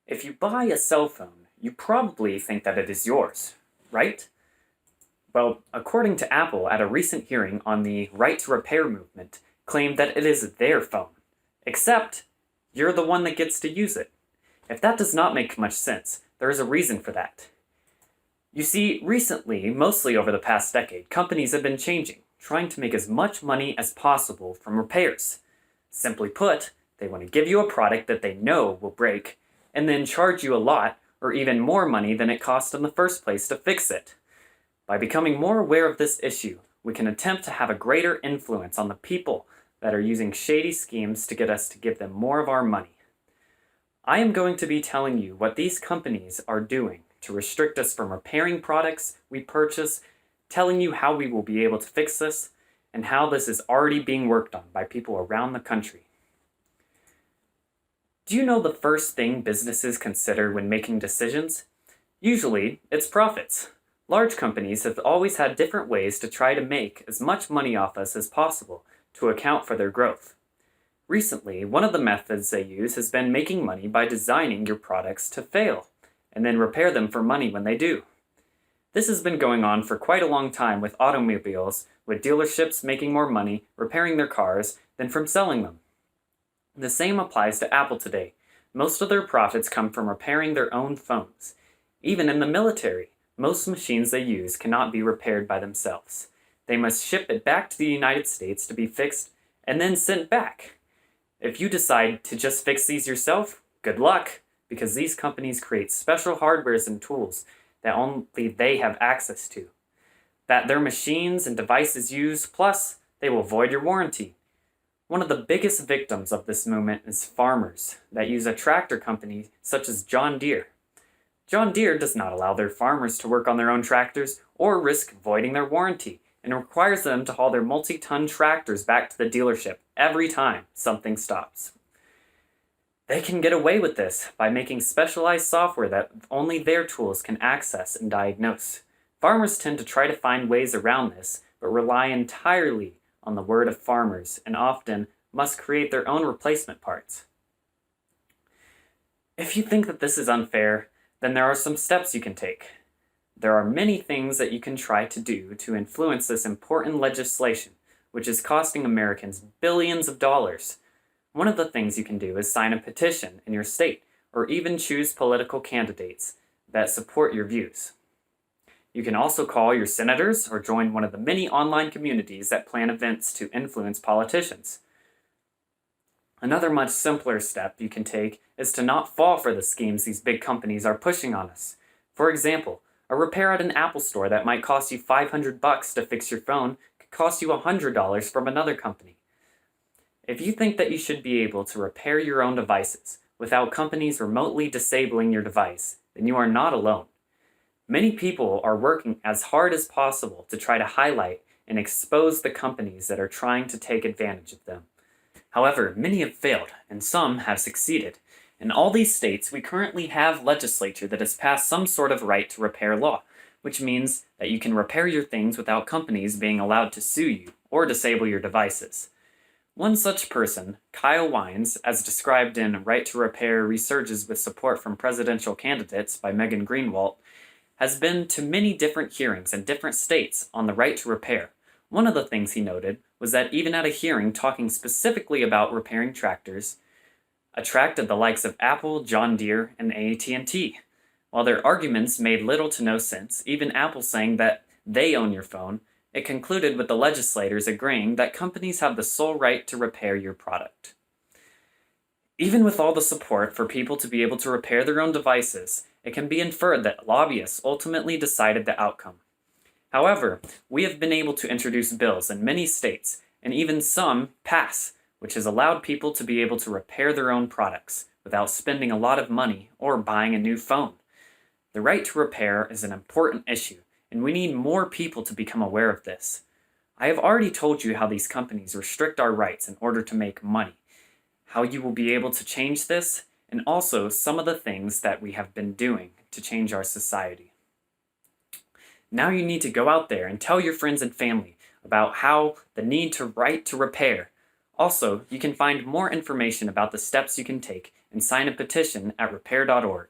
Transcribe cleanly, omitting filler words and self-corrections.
If you buy a cell phone, you probably think that it is yours, right? Well, according to Apple at a recent hearing on the right to repair movement, claimed that it is their phone. Except, you're the one that gets to use it. If that does not make much sense, there is a reason for that. You see, recently, mostly over the past decade, companies have been changing, trying to make as much money as possible from repairs. Simply put, they want to give you a product that they know will break, and then charge you a lot or even more money than it cost in the first place to fix it. By becoming more aware of this issue, we can attempt to have a greater influence on the people that are using shady schemes to get us to give them more of our money. I am going to be telling you what these companies are doing to restrict us from repairing products we purchase, telling you how we will be able to fix this, and how this is already being worked on by people around the country. Do you know the first thing businesses consider when making decisions? Usually, it's profits. Large companies have always had different ways to try to make as much money off us as possible to account for their growth. Recently, one of the methods they use has been making money by designing your products to fail, and then repair them for money when they do. This has been going on for quite a long time with automobiles, with dealerships making more money repairing their cars than from selling them. The same applies to Apple today. Most of their profits come from repairing their own phones. Even in the military, most machines they use cannot be repaired by themselves. They must ship it back to the United States to be fixed and then sent back. If you decide to just fix these yourself, good luck, because these companies create special hardwares and tools that only they have access to, that their machines and devices use, plus they will void your warranty. One of the biggest victims of this movement is farmers that use a tractor company such as John Deere. John Deere does not allow their farmers to work on their own tractors or risk voiding their warranty, and requires them to haul their multi-ton tractors back to the dealership every time something stops. They can get away with this by making specialized software that only their tools can access and diagnose. Farmers tend to try to find ways around this, but rely entirely on the word of farmers and often must create their own replacement parts. If you think that this is unfair, then there are some steps you can take. There are many things that you can try to do to influence this important legislation, which is costing Americans billions of dollars. One of the things you can do is sign a petition in your state, or even choose political candidates that support your views. You can also call your senators or join one of the many online communities that plan events to influence politicians. Another much simpler step you can take is to not fall for the schemes these big companies are pushing on us. For example, a repair at an Apple store that might cost you $500 to fix your phone could cost you $100 from another company. If you think that you should be able to repair your own devices without companies remotely disabling your device, then you are not alone. Many people are working as hard as possible to try to highlight and expose the companies that are trying to take advantage of them. However, many have failed, and some have succeeded. In all these states, we currently have legislature that has passed some sort of right to repair law, which means that you can repair your things without companies being allowed to sue you or disable your devices. One such person, Kyle Wines, as described in Right to Repair Resurges with Support from Presidential Candidates by Megan Greenwald, has been to many different hearings in different states on the right to repair. One of the things he noted was that even at a hearing talking specifically about repairing tractors, attracted the likes of Apple, John Deere, and AT&T. While their arguments made little to no sense, even Apple saying that they own your phone, it concluded with the legislators agreeing that companies have the sole right to repair your product. Even with all the support for people to be able to repair their own devices, it can be inferred that lobbyists ultimately decided the outcome. However, we have been able to introduce bills in many states, and even some pass, which has allowed people to be able to repair their own products without spending a lot of money or buying a new phone. The right to repair is an important issue, and we need more people to become aware of this. I have already told you how these companies restrict our rights in order to make money, how you will be able to change this, and also some of the things that we have been doing to change our society. Now you need to go out there and tell your friends and family about how the need to right to repair. Also, you can find more information about the steps you can take and sign a petition at repair.org.